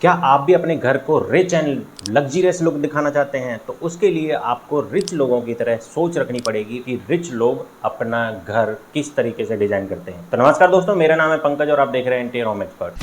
क्या आप भी अपने घर को रिच एंड लग्जरियस लुक दिखाना चाहते हैं? तो उसके लिए आपको रिच लोगों की तरह सोच रखनी पड़ेगी कि रिच लोग अपना घर किस तरीके से डिजाइन करते हैं। तो नमस्कार दोस्तों, मेरा नाम है पंकज और आप देख रहे हैं इंटीरियर होम एक्सपर्ट।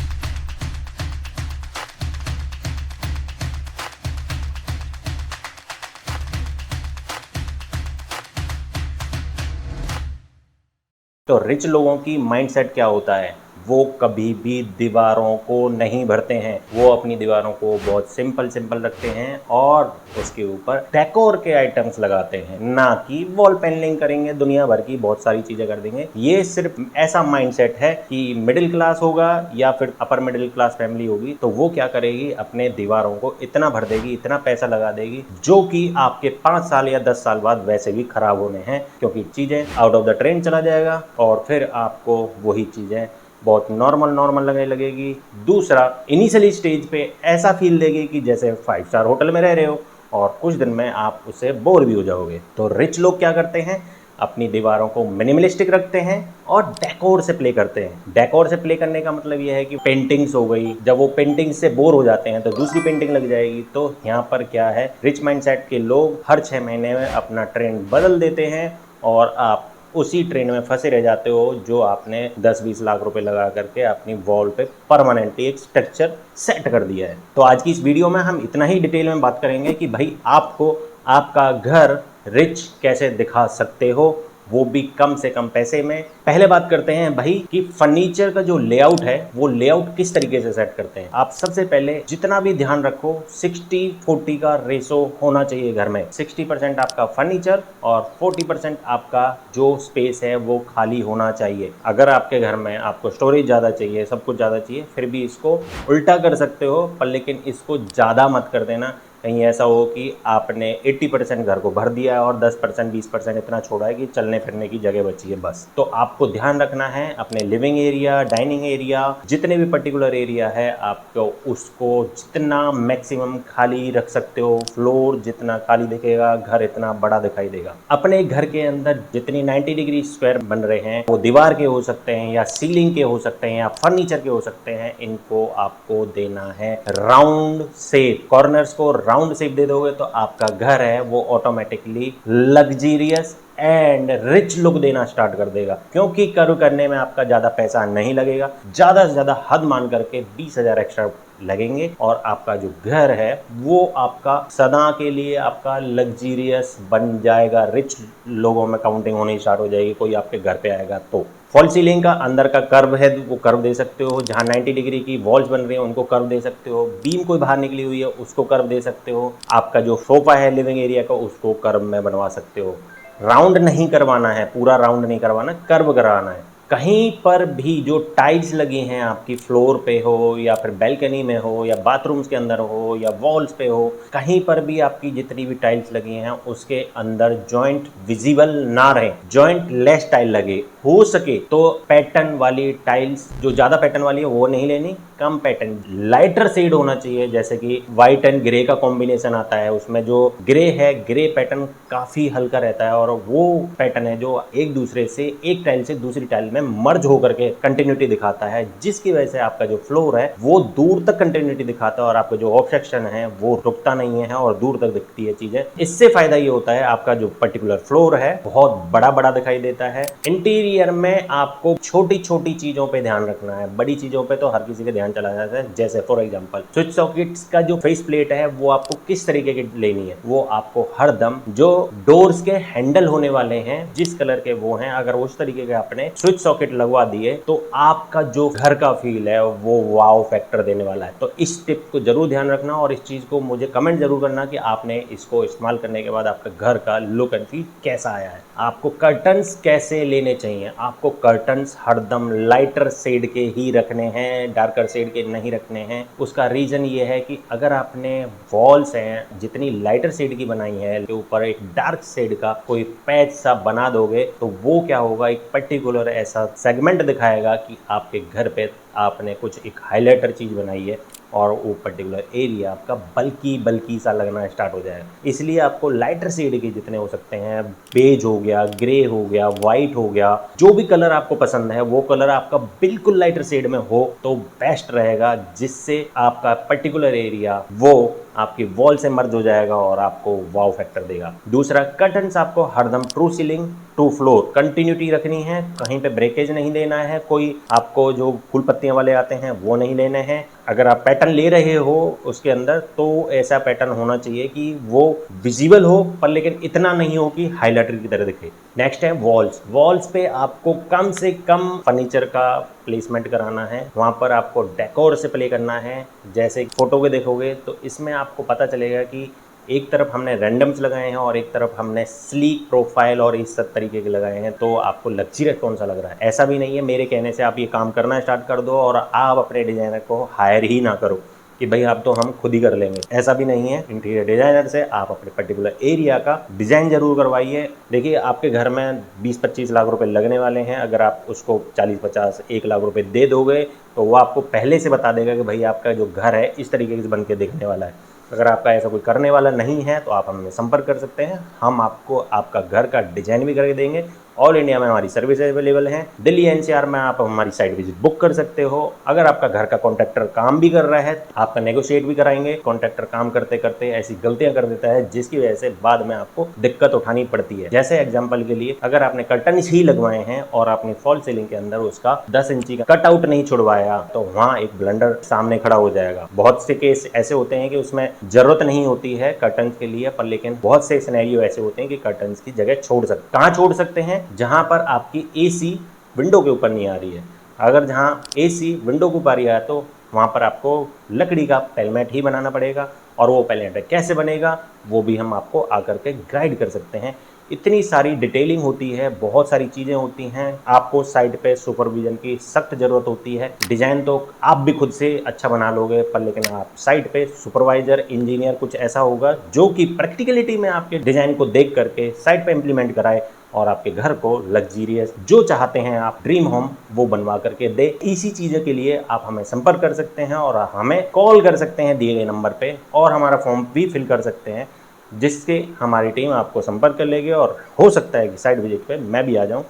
तो रिच लोगों की माइंडसेट क्या होता है? वो कभी भी दीवारों को नहीं भरते हैं। वो अपनी दीवारों को बहुत सिंपल सिंपल रखते हैं और उसके ऊपर डेकोर के आइटम्स लगाते हैं, ना कि वॉल पेनलिंग करेंगे, दुनिया भर की बहुत सारी चीजें कर देंगे। ये सिर्फ ऐसा माइंडसेट है कि मिडिल क्लास होगा या फिर अपर मिडिल क्लास फैमिली होगी तो वो क्या करेगी, अपने दीवारों को इतना भर देगी, इतना पैसा लगा देगी, जो कि आपके 5 साल या 10 साल बाद वैसे भी खराब होने हैं, क्योंकि चीजें आउट ऑफ द ट्रेंड चला जाएगा और फिर आपको वही चीजें बहुत नॉर्मल लगने लगेगी। दूसरा, इनिशियली स्टेज पे ऐसा फील देगी कि जैसे 5 स्टार होटल में रह रहे हो और कुछ दिन में आप उससे बोर भी हो जाओगे। तो रिच लोग क्या करते हैं, अपनी दीवारों को मिनिमलिस्टिक रखते हैं और डेकोर से प्ले करते हैं। डेकोर से प्ले करने का मतलब यह है कि पेंटिंग्स हो गई, जब वो पेंटिंग से बोर हो जाते हैं तो दूसरी पेंटिंग लग जाएगी। तो यहाँ पर क्या है, रिच माइंडसेट के लोग हर 6 महीने में अपना ट्रेंड बदल देते हैं और आप उसी ट्रेंड में फंसे रह जाते हो जो आपने 10-20 लाख रुपए लगा करके अपनी वॉल पे परमानेंटली एक स्ट्रक्चर सेट कर दिया है। तो आज की इस वीडियो में हम इतना ही डिटेल में बात करेंगे कि भाई आपको आपका घर रिच कैसे दिखा सकते हो, वो भी कम से कम पैसे में। पहले बात करते हैं भाई कि फर्नीचर का जो लेआउट है वो लेआउट किस तरीके से सेट करते हैं। आप सबसे पहले जितना भी ध्यान रखो, 60-40 का रेशो होना चाहिए घर में। 60% आपका फर्नीचर और 40% आपका जो स्पेस है वो खाली होना चाहिए। अगर आपके घर में आपको स्टोरेज ज़्यादा चाहिए, सब कुछ ज़्यादा चाहिए, फिर भी इसको उल्टा कर सकते हो, पर लेकिन इसको ज़्यादा मत कर देना। कहीं ऐसा हो कि आपने 80% घर को भर दिया है और 10% 20% इतना छोड़ा है कि चलने फिरने की जगह बची है बस। तो आपको ध्यान रखना है अपने लिविंग एरिया, डाइनिंग एरिया, जितने भी पर्टिकुलर एरिया है आपको उसको जितना मैक्सिमम खाली रख सकते हो। फ्लोर जितना खाली दिखेगा घर इतना बड़ा दिखाई देगा। अपने घर के अंदर जितनी 90 डिग्री स्क्वायर बन रहे हैं वो दीवार के हो सकते हैं या सीलिंग के हो सकते हैं या फर्नीचर के हो सकते हैं, इनको आपको देना है राउंड शेप। कॉर्नर्स को राउंड शेप दे दोगे तो आपका घर है वो automatically luxurious and rich look देना स्टार्ट कर देगा, क्योंकि कर्व करने में आपका ज़्यादा पैसा नहीं लगेगा। ज़्यादा से ज़्यादा हद मान करके 20,000 एक्स्ट्रा लगेंगे और आपका जो घर है वो आपका सदा के लिए आपका लग्जीरियस बन जाएगा। रिच लोगों में काउंटिंग होनी स्टार्ट हो जाएगी, कोई आपके घर पे आएगा तो। फॉल सीलिंग का अंदर का कर्व है वो कर्व दे सकते हो, जहाँ 90 डिग्री की वॉल्स बन रही है उनको कर्व दे सकते हो, बीम कोई बाहर निकली हुई है उसको कर्व दे सकते हो, आपका जो सोफा है लिविंग एरिया का उसको कर्व में बनवा सकते हो। राउंड नहीं करवाना है, पूरा राउंड नहीं करवाना, कर्व करवाना है। कहीं पर भी जो टाइल्स लगी हैं आपकी फ्लोर पे हो या फिर बैल्कनी में हो या बाथरूम्स के अंदर हो या वॉल्स पे हो, कहीं पर भी आपकी जितनी भी टाइल्स लगी हैं उसके अंदर जॉइंट विजिबल ना रहे, जॉइंट लेस टाइल लगे। हो सके तो पैटर्न वाली टाइल्स, जो ज़्यादा पैटर्न वाली है वो नहीं लेनी, कम पैटर्न, लाइटर शेड होना चाहिए। जैसे कि व्हाइट एंड ग्रे का कॉम्बिनेशन आता है, उसमें जो ग्रे है, ग्रे पैटर्न काफ़ी हल्का रहता है और वो पैटर्न है जो एक दूसरे से, एक टाइल से दूसरी टाइल में मर्ज होकर के कंटिन्यूटी दिखाता है, जिसकी वजह से आपका जो फ्लोर है वो दूर तक कंटिन्यूटी दिखाता है और आपका जो ऑफ सेक्शन है वो रुकता नहीं है और दूर तक दिखती है चीजें। इससे फायदा ये होता है आपका जो पर्टिकुलर फ्लोर है बहुत बड़ा बड़ा दिखाई देता है। इंटीरियर में आपको छोटी छोटी चीजों पे ध्यान रखना है, बड़ी चीजों पे तो हर किसी का ध्यान चला जाता है। जैसे फॉर एग्जांपल स्विच सॉकेट्स का जो फेस प्लेट है वो आपको किस तरीके की लेनी है, वो आपको हर दम जो डोर्स के हैंडल होने वाले हैं जिस कलर के वो हैं, अगर उस तरीके के आपने स्विच सॉकेट लगवा दिए तो आपका जो घर का फील है वो वाव फैक्टर देने वाला है। तो इस टिप को जरूर ध्यान रखना और इस चीज को मुझे कमेंट जरूर करना कि आपने इसको इस्तेमाल करने के बाद आपका घर का लुक एंड फील कैसा आया है। आपको कर्टन्स कैसे लेने चाहिए, आपको कर्टन्स हरदम लाइटर शेड के ही रखने हैं, डार्कर शेड के नहीं रखने हैं। उसका रीजन ये है कि अगर आपने वॉल्स हैं जितनी लाइटर शेड की बनाई है के ऊपर एक डार्क शेड का कोई पैच सा बना दोगे तो वो क्या होगा, एक पर्टिकुलर ऐसा सेगमेंट दिखाएगा कि आपके घर पे आपने कुछ एक हाइलाइटर चीज बनाई है, और वो पर्टिकुलर एरिया आपका बल्की बल्की सा लगना स्टार्ट हो जाएगा। इसलिए आपको लाइटर शेड के जितने हो सकते हैं, बेज हो गया, ग्रे हो गया, व्हाइट हो गया, जो भी कलर आपको पसंद है वो कलर आपका बिल्कुल लाइटर शेड में हो तो बेस्ट रहेगा, जिससे आपका पर्टिकुलर एरिया वो आपकी वॉल से मर्ज हो जाएगा और आपको वाव फैक्टर देगा। दूसरा, कर्टन्स आपको हरदम true ceiling to floor continuity रखनी है, कहीं पे ब्रेकेज नहीं देना है, कोई आपको जो फूल पत्तियां वाले आते हैं वो नहीं लेने हैं। अगर आप पैटर्न ले रहे हो उसके अंदर तो ऐसा पैटर्न होना चाहिए कि वो विजिबल हो पर लेकिन इतना नहीं हो कि हाईलाइटर की तरह दिखे। नेक्स्ट है वॉल्स। वॉल्स पे आपको कम से कम फर्नीचर का प्लेसमेंट कराना है, वहाँ पर आपको डेकोर से प्ले करना है। जैसे फोटो में देखोगे तो इसमें आपको पता चलेगा कि एक तरफ हमने रैंडम्स लगाए हैं और एक तरफ हमने स्लीक प्रोफाइल और इस सब तरीके के लगाए हैं, तो आपको लग्जरियस कौन सा लग रहा है। ऐसा भी नहीं है मेरे कहने से आप ये काम करना स्टार्ट कर दो और आप अपने डिजाइनर को हायर ही ना करो कि भाई आप तो हम खुद ही कर लेंगे, ऐसा भी नहीं है। इंटीरियर डिजाइनर से आप अपने पर्टिकुलर एरिया का डिजाइन जरूर करवाइए। देखिए आपके घर में 20-25 लाख रुपए लगने वाले हैं, अगर आप उसको 40-50 1 लाख रुपए दे दोगे तो वो आपको पहले से बता देगा कि भाई आपका जो घर है इस तरीके से बन के दिखने वाला है। अगर आपका ऐसा कोई करने वाला नहीं है तो आप हमें संपर्क कर सकते हैं, हम आपको आपका घर का डिजाइन भी करके देंगे। ऑल इंडिया में हमारी सर्विस अवेलेबल है। दिल्ली एनसीआर में आप हमारी साइट विजिट बुक कर सकते हो। अगर आपका घर का कॉन्ट्रैक्टर काम भी कर रहा है आपका नेगोशिएट भी कराएंगे। कॉन्ट्रैक्टर काम करते करते ऐसी गलतियां कर देता है जिसकी वजह से बाद में आपको दिक्कत उठानी पड़ती है। जैसे एग्जाम्पल के लिए, अगर आपने कर्टन ही लगवाए हैं और आपने फॉल सीलिंग के अंदर उसका 10 इंची का कट आउट नहीं छुड़वाया तो वहाँ एक ब्लंडर सामने खड़ा हो जाएगा। बहुत से केस ऐसे होते हैं कि उसमें जरूरत नहीं होती है कर्टन के लिए, पर लेकिन बहुत से सिनेरियो ऐसे होते हैं कि कर्टन की जगह छोड़ सकते। कहाँ छोड़ सकते हैं? जहां पर आपकी एसी विंडो के ऊपर नहीं आ रही है। अगर जहां एसी विंडो के ऊपर आ रहा है तो वहां पर आपको लकड़ी का पेलमेट ही बनाना पड़ेगा, और वो पेलमेट कैसे बनेगा वो भी हम आपको आकर के गाइड कर सकते हैं। इतनी सारी डिटेलिंग होती है, बहुत सारी चीज़ें होती हैं, आपको साइड पे सुपरविजन की सख्त ज़रूरत होती है। डिज़ाइन तो आप भी खुद से अच्छा बना लोगे, पर लेकिन आप साइड पे सुपरवाइजर इंजीनियर कुछ ऐसा होगा जो कि प्रैक्टिकलिटी में आपके डिज़ाइन को देख करके साइड पे इम्प्लीमेंट कराए और आपके घर को लग्जीरियस जो चाहते हैं आप ड्रीम होम वो बनवा करके दे। इसी चीज़ों के लिए आप हमें संपर्क कर सकते हैं और हमें कॉल कर सकते हैं दिए गए नंबर पे, और हमारा फॉर्म भी फिल कर सकते हैं जिससे हमारी टीम आपको संपर्क कर लेगी और हो सकता है कि साइट विजिट पे मैं भी आ जाऊं।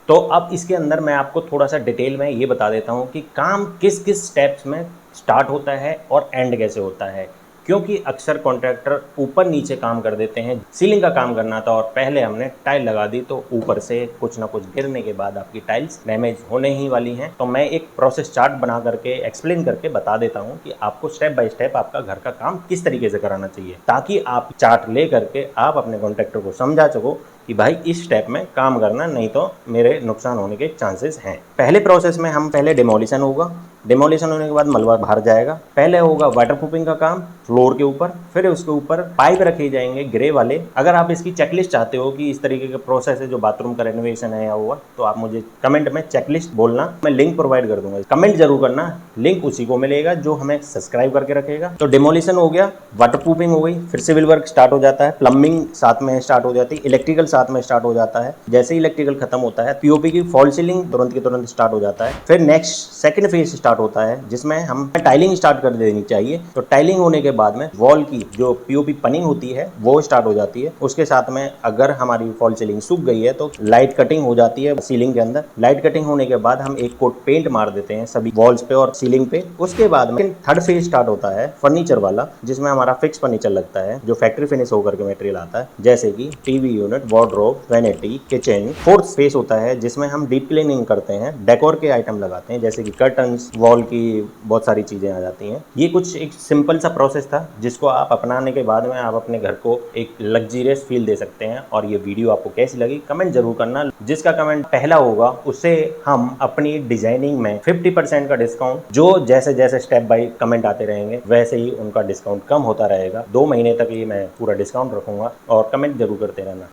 तो अब इसके अंदर मैं आपको थोड़ा सा डिटेल में ये बता देता हूं कि काम किस किस स्टेप्स में स्टार्ट होता है और एंड कैसे होता है, क्योंकि अक्सर कॉन्ट्रैक्टर ऊपर नीचे काम कर देते हैं। सीलिंग का काम करना था और पहले हमने टाइल लगा दी तो ऊपर से कुछ ना कुछ गिरने के बाद आपकी टाइल्स डैमेज होने ही वाली हैं। तो मैं एक प्रोसेस चार्ट बना करके एक्सप्लेन करके बता देता हूं कि आपको स्टेप बाय स्टेप आपका घर का काम किस तरीके से कराना चाहिए, ताकि आप चार्ट ले करके आप अपने कॉन्ट्रैक्टर को समझा सको कि भाई इस स्टेप में काम करना, नहीं तो मेरे नुकसान होने के चांसेस हैं। पहले प्रोसेस में हम पहले डिमोलिशन होगा, डिमोलिशन होने के बाद मलबा बाहर जाएगा। पहले होगा वाटरप्रूफिंग का काम फ्लोर के ऊपर, फिर उसके ऊपर पाइप रखे जाएंगे ग्रे वाले। अगर आप इसकी चेकलिस्ट चाहते हो कि इस तरीके का प्रोसेस है जो बाथरूम का रेनोवेशन है या हुआ, तो आप मुझे कमेंट में चेकलिस्ट बोलना, मैं लिंक प्रोवाइड कर दूंगा। कमेंट जरूर करना, लिंक उसी को मिलेगा जो हमें सब्सक्राइब करके रखेगा। तो डिमोलिशन हो गया, वाटरप्रूफिंग हो गई, फिर सिविल वर्क स्टार्ट हो जाता है, प्लम्बिंग साथ में स्टार्ट हो जाती है, इलेक्ट्रिकल साथ में स्टार्ट हो जाता है। जैसे ही इलेक्ट्रिकल खत्म होता है, पीओपी की फॉल सीलिंग तुरंत के तुरंत स्टार्ट हो जाता है। फिर नेक्स्ट सेकंड फेज स्टार्ट होता है जिसमें हम टाइलिंग स्टार्ट कर देनी चाहिए। तो टाइलिंग होने के बाद में वॉल की जो पीओपी पनिंग होती है वो स्टार्ट हो जाती है। उसके साथ में अगर हमारी फॉल सीलिंग सूख गई है तो लाइट कटिंग हो जाती है सीलिंग के अंदर। लाइट कटिंग होने के बाद हम एक कोट पेंट मार देते हैं सभी वॉल्स पे और सीलिंग पे। उसके बाद में थर्ड फेज स्टार्ट होता है फर्नीचर वाला, जिसमें हमारा फिक्स फर्नीचर लगता है जो फैक्ट्री फिनिश होकर के मटेरियल आता है, जैसे कि TV unit, wardrobe, vanity, kitchen. Fourth phase होता है जिसमें हम डीप क्लीनिंग करते हैं, डेकोर के आइटम लगाते हैं जैसे कि कर्टन्स, वॉल की बहुत सारी चीजें आ जाती हैं। ये कुछ एक सिंपल सा प्रोसेस था जिसको आप अपनाने के बाद में आप अपने घर को एक लग्जरियस फील दे सकते हैं। और ये वीडियो आपको कैसी लगी कमेंट जरूर करना। जिसका कमेंट पहला होगा उसे हम अपनी डिजाइनिंग में 50% का डिस्काउंट, जो जैसे जैसे स्टेप बाय कमेंट आते रहेंगे वैसे ही उनका डिस्काउंट कम होता रहेगा। 2 महीने तक ये मैं पूरा डिस्काउंट रखूंगा और कमेंट जरूर करते रहना।